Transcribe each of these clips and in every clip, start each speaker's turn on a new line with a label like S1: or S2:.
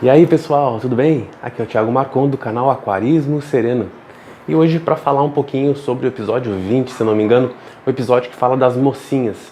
S1: E aí pessoal, tudo bem? Aqui é o Thiago Marcon do canal Aquarismo Sereno. E hoje para falar um pouquinho sobre o episódio 20, se não me engano, o episódio que fala das mocinhas,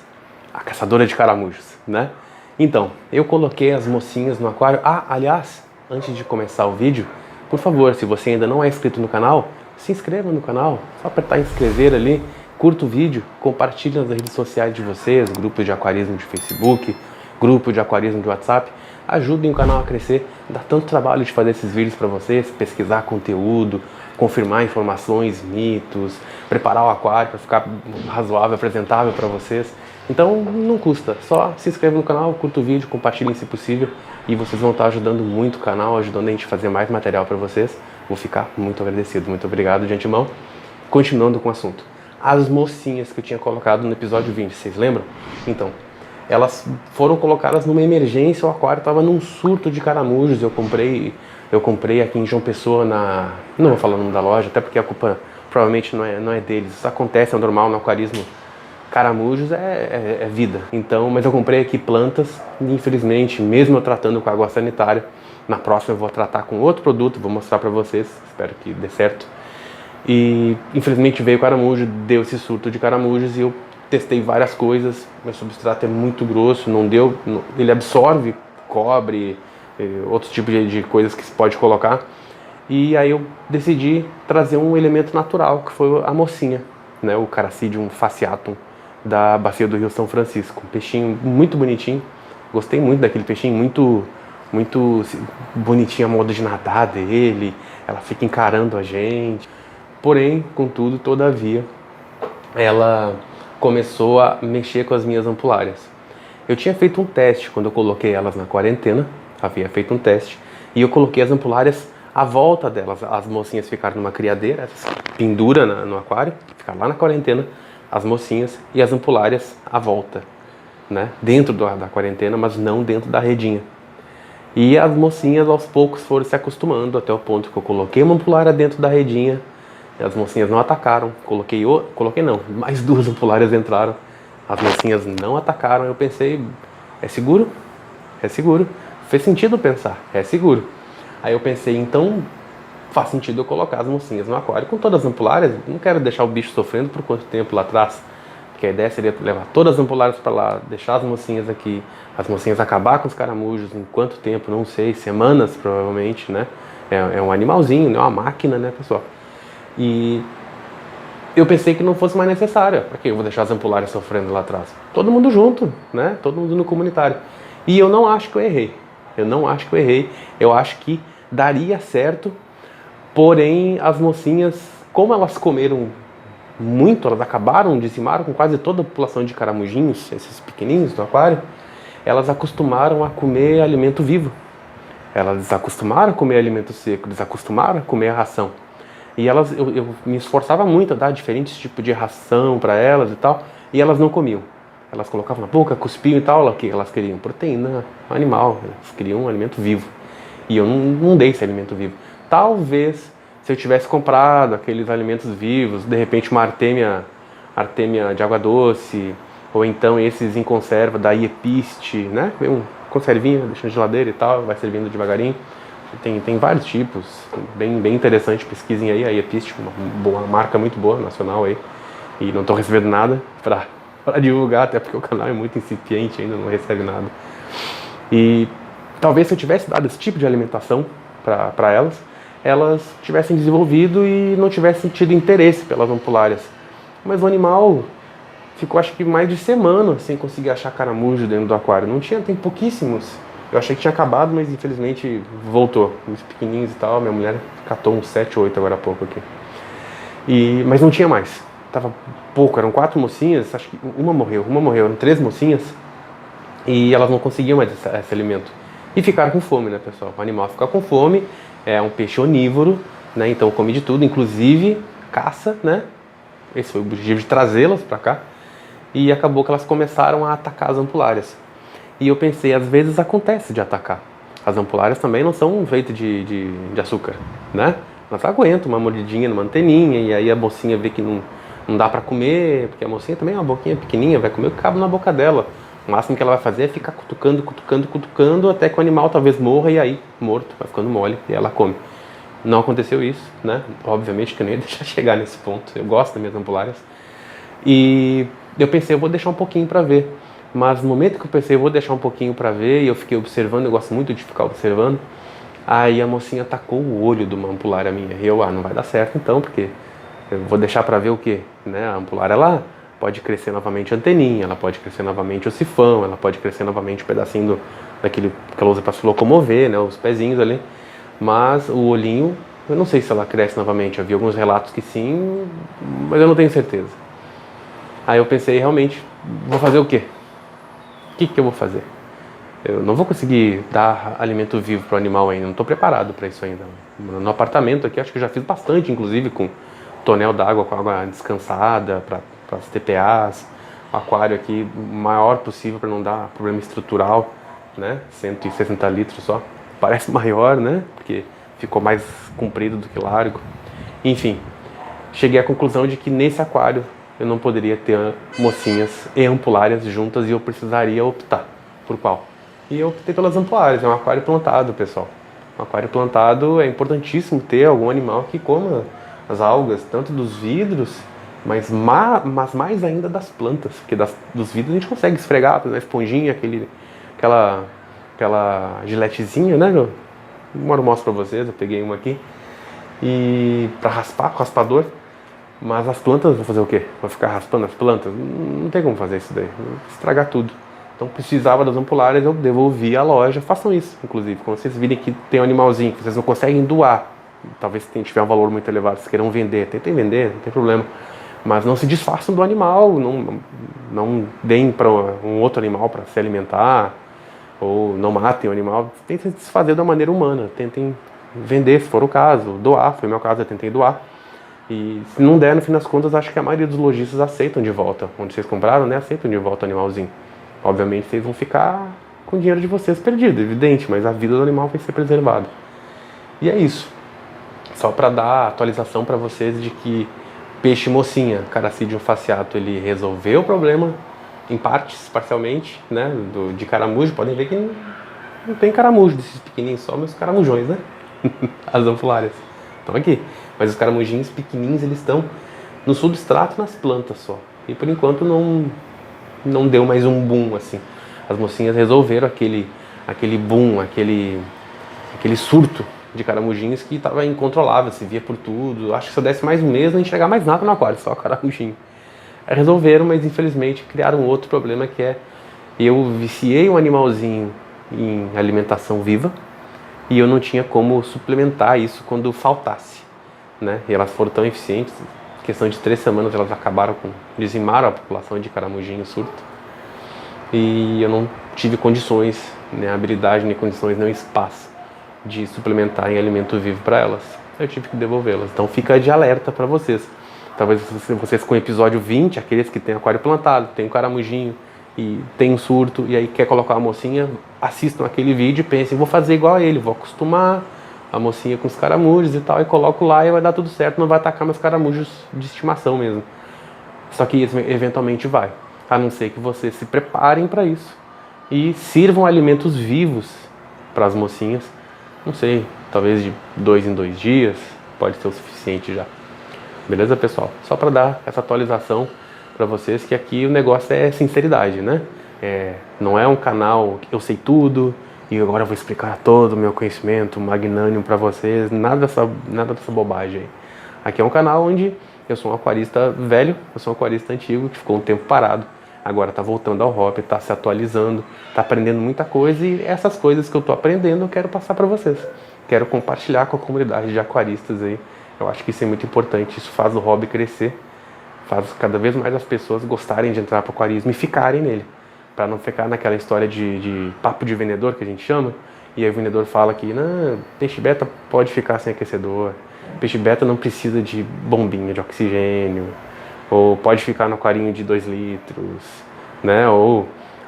S1: a caçadora de caramujos, né? Então, eu coloquei as mocinhas no aquário. Aliás, antes de começar o vídeo, por favor, se você ainda não é inscrito no canal, se inscreva no canal, só apertar inscrever ali, curta o vídeo, compartilhe nas redes sociais de vocês, grupo de aquarismo de Facebook, grupo de aquarismo de WhatsApp. Ajudem o canal a crescer, dá tanto trabalho de fazer esses vídeos para vocês, pesquisar conteúdo, confirmar informações, mitos, preparar o aquário para ficar razoável, apresentável para vocês. Então não custa, só se inscreva no canal, curta o vídeo, compartilhem se possível e vocês vão estar ajudando muito o canal, ajudando a gente a fazer mais material para vocês. Vou ficar muito agradecido, muito obrigado de antemão. Continuando com o assunto, as mocinhas que eu tinha colocado no episódio 20, vocês lembram? Então, elas foram colocadas numa emergência, o aquário estava num surto de caramujos. Eu comprei aqui em João Pessoa, não vou falar o nome da loja, até porque a culpa provavelmente não é deles. Isso acontece, é normal no aquarismo. Caramujos é vida. Então, mas eu comprei aqui plantas e infelizmente, mesmo eu tratando com água sanitária, na próxima eu vou tratar com outro produto, vou mostrar para vocês, espero que dê certo. E infelizmente veio caramujo, deu esse surto de caramujos e eu testei várias coisas, meu substrato é muito grosso, ele absorve cobre, outros tipos de coisas que se pode colocar. E aí eu decidi trazer um elemento natural, que foi a mocinha, né, o Carassidium fasciatum, da bacia do Rio São Francisco. Um peixinho muito bonitinho, gostei muito daquele peixinho, muito bonitinho a modo de nadar dele, ela fica encarando a gente. Porém, contudo, todavia, ela começou a mexer com as minhas ampulárias. Eu tinha feito um teste quando eu coloquei elas na quarentena, havia feito um teste, e eu coloquei as ampulárias à volta delas. As mocinhas ficaram numa criadeira, pendura no aquário, ficaram lá na quarentena, as mocinhas e as ampulárias à volta, né? Dentro da quarentena, mas não dentro da redinha. E as mocinhas aos poucos foram se acostumando até o ponto que eu coloquei uma ampulária dentro da redinha. As mocinhas não atacaram, mais duas ampulárias entraram, as mocinhas não atacaram. Eu pensei, é seguro? É seguro. Fez sentido pensar, é seguro. Aí eu pensei, então faz sentido eu colocar as mocinhas no aquário com todas as ampulárias. Não quero deixar o bicho sofrendo por quanto tempo lá atrás, porque a ideia seria levar todas as ampulárias para lá, deixar as mocinhas aqui, as mocinhas acabar com os caramujos em quanto tempo, não sei, semanas provavelmente, né? É um animalzinho, não é uma máquina, né, pessoal? E eu pensei que não fosse mais necessário. Para que eu vou deixar as ampulárias sofrendo lá atrás? Todo mundo junto, né? Todo mundo no comunitário. E eu não acho que eu errei. Eu acho que daria certo. Porém, as mocinhas, como elas comeram muito, elas acabaram, dizimaram com quase toda a população de caramujinhos, esses pequenininhos do aquário, elas acostumaram a comer alimento vivo. Elas desacostumaram a comer alimento seco, desacostumaram a comer a ração. E eu me esforçava muito a dar diferentes tipos de ração para elas e tal, e elas não comiam. Elas colocavam na boca, cuspiam e tal, o que elas queriam? Proteína animal, elas queriam um alimento vivo. E eu não dei esse alimento vivo. Talvez, se eu tivesse comprado aqueles alimentos vivos, de repente uma artêmia de água doce, ou então esses em conserva da Iepiste, né? Um conservinho, deixa na geladeira e tal, vai servindo devagarinho. Tem vários tipos, bem interessante, pesquisem aí, a Iepiste, uma marca muito boa, nacional aí, e não estou recebendo nada para divulgar, até porque o canal é muito incipiente, ainda não recebe nada. E talvez se eu tivesse dado esse tipo de alimentação para elas tivessem desenvolvido e não tivessem tido interesse pelas ampulárias. Mas o animal ficou acho que mais de semana sem conseguir achar caramujo dentro do aquário, tem pouquíssimos. Eu achei que tinha acabado, mas infelizmente voltou. Uns pequenininhos e tal, minha mulher catou uns 7 ou 8 agora há pouco aqui. Mas não tinha mais. Tava pouco, eram 4 mocinhas, acho que uma morreu, eram 3 mocinhas. E elas não conseguiam mais esse alimento. E ficaram com fome, né, pessoal? O animal fica com fome, é um peixe onívoro, né? Então come de tudo, inclusive caça, né? Esse foi o objetivo de trazê-las para cá. E acabou que elas começaram a atacar as ampulárias. E eu pensei, às vezes acontece de atacar. As ampulárias também não são feitas de açúcar, né? Elas aguentam uma mordidinha numa anteninha e aí a mocinha vê que não dá pra comer, porque a mocinha também é uma boquinha pequenininha, vai comer o que cabe na boca dela. O máximo que ela vai fazer é ficar cutucando, até que o animal talvez morra e aí, morto, vai ficando mole e ela come. Não aconteceu isso, né? Obviamente que eu nem ia deixar chegar nesse ponto. Eu gosto das minhas ampulárias. E eu pensei, eu vou deixar um pouquinho para ver. Mas no momento que eu pensei, eu vou deixar um pouquinho para ver, e eu fiquei observando, eu gosto muito de ficar observando, aí a mocinha tacou o olho de uma ampulária minha. E eu, não vai dar certo então, porque eu vou deixar para ver o quê? Né? A ampulária lá pode crescer novamente a anteninha, ela pode crescer novamente o sifão, ela pode crescer novamente um pedacinho daquele que ela usa para se locomover, né? Os pezinhos ali. Mas o olhinho, eu não sei se ela cresce novamente. Eu vi alguns relatos que sim, mas eu não tenho certeza. Aí eu pensei, realmente, vou fazer o quê? O que eu vou fazer? Eu não vou conseguir dar alimento vivo para o animal ainda, não estou preparado para isso ainda. No apartamento aqui, acho que eu já fiz bastante, inclusive com tonel d'água, com água descansada, para as TPAs, o aquário aqui o maior possível para não dar problema estrutural, né? 160 litros só. Parece maior, né? Porque ficou mais comprido do que largo. Enfim, cheguei à conclusão de que nesse aquário eu não poderia ter mocinhas e ampulárias juntas e eu precisaria optar por qual. E eu optei pelas ampulárias, é um aquário plantado, pessoal. Um aquário plantado é importantíssimo ter algum animal que coma as algas, tanto dos vidros, mas mais ainda das plantas, porque dos vidros a gente consegue esfregar, fazer uma esponjinha, aquela giletezinha, né? Eu mostro pra vocês, eu peguei uma aqui, e pra raspar com o raspador. Mas as plantas, vou fazer o quê? Vou ficar raspando as plantas? Não tem como fazer isso daí, vou estragar tudo. Então precisava das ampulárias, eu devolvi à loja. Façam isso, inclusive, quando vocês virem que tem um animalzinho que vocês não conseguem doar, talvez tiver um valor muito elevado, vocês queiram vender, tentem vender, não tem problema. Mas não se desfaçam do animal, não deem para um outro animal para se alimentar, ou não matem o animal. Tentem se desfazer da maneira humana, tentem vender se for o caso, doar, foi o meu caso, eu tentei doar. E se não der, no fim das contas, acho que a maioria dos lojistas aceitam de volta, onde vocês compraram, né, aceitam de volta o animalzinho. Obviamente vocês vão ficar com o dinheiro de vocês perdido, evidente, mas a vida do animal vai ser preservada. E é isso. Só para dar atualização para vocês de que peixe mocinha, Carassidium fasciatum, ele resolveu o problema em partes, parcialmente, né, de caramujo. Podem ver que não tem caramujo desses pequenininhos, só meus caramujões, né? As ampulárias estão aqui. Mas os caramujinhos pequenininhos, eles estão no substrato, nas plantas só. E por enquanto não deu mais um boom assim. As mocinhas resolveram aquele boom, aquele surto de caramujinhos que estava incontrolável, se via por tudo. Acho que se eu desse mais um mês, não ia enxergar mais nada no aquário, só caramujinho. Aí resolveram, mas infelizmente criaram um outro problema, que é: eu viciei um animalzinho em alimentação viva e eu não tinha como suplementar isso quando faltasse, né? E elas foram tão eficientes, em questão de 3 semanas elas dizimaram a população de caramujinho surto. E eu não tive condições, nem habilidade, nem condições, nem espaço de suplementar em alimento vivo para elas. Eu tive que devolvê-las. Então fica de alerta para vocês. Talvez vocês com o episódio 20, aqueles que tem aquário plantado, tem um caramujinho e tem um surto, e aí quer colocar uma mocinha, assistam aquele vídeo e pensem: vou fazer igual a ele, vou acostumar a mocinha com os caramujos e tal, e coloco lá e vai dar tudo certo, não vai atacar meus caramujos de estimação mesmo. Só que eventualmente vai, a não ser que vocês se preparem para isso e sirvam alimentos vivos para as mocinhas. Não sei, talvez de 2 em 2 dias, pode ser o suficiente já. Beleza, pessoal? Só para dar essa atualização para vocês, que aqui o negócio é sinceridade, né? Não é um canal que eu sei tudo e agora eu vou explicar todo o meu conhecimento magnânimo para vocês, nada dessa bobagem aí. Aqui é um canal onde eu sou um aquarista velho, eu sou um aquarista antigo que ficou um tempo parado, agora está voltando ao hobby, está se atualizando, está aprendendo muita coisa, e essas coisas que eu estou aprendendo eu quero passar para vocês. Quero compartilhar com a comunidade de aquaristas aí. Eu acho que isso é muito importante, isso faz o hobby crescer, faz cada vez mais as pessoas gostarem de entrar para o aquarismo e ficarem nele, para não ficar naquela história de papo de vendedor que a gente chama, e aí o vendedor fala que não, peixe beta pode ficar sem aquecedor, peixe beta não precisa de bombinha de oxigênio, ou pode ficar no aquarinho de 2 litros, né? Ou,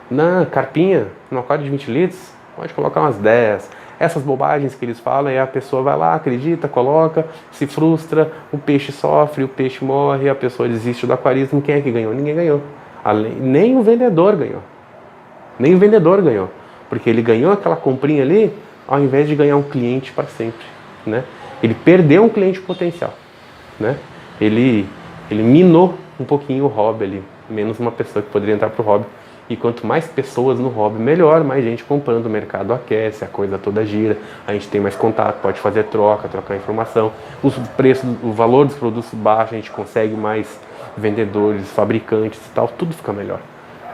S1: não, carpinha no aquário de 20 litros, pode colocar umas 10. Essas bobagens que eles falam, e a pessoa vai lá, acredita, coloca, se frustra, o peixe sofre, o peixe morre, a pessoa desiste do aquarismo. Quem é que ganhou? Ninguém ganhou. Nem o vendedor ganhou. Nem o vendedor ganhou, porque ele ganhou aquela comprinha ali ao invés de ganhar um cliente para sempre, né? Ele perdeu um cliente potencial, né? Ele minou um pouquinho o hobby ali, menos uma pessoa que poderia entrar pro hobby. E quanto mais pessoas no hobby, melhor, mais gente comprando, o mercado aquece, a coisa toda gira, a gente tem mais contato, pode fazer trocar informação, os preços, o valor dos produtos baixa, a gente consegue mais vendedores, fabricantes e tal, tudo fica melhor.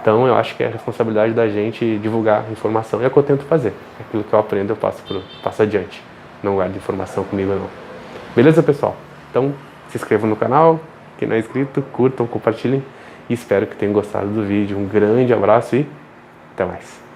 S1: Então eu acho que é a responsabilidade da gente divulgar informação, e é o que eu tento fazer. Aquilo que eu aprendo eu passo adiante. Não guardo informação comigo não. Beleza, pessoal? Então se inscrevam no canal, quem não é inscrito, curtam, compartilhem. E espero que tenham gostado do vídeo. Um grande abraço e até mais.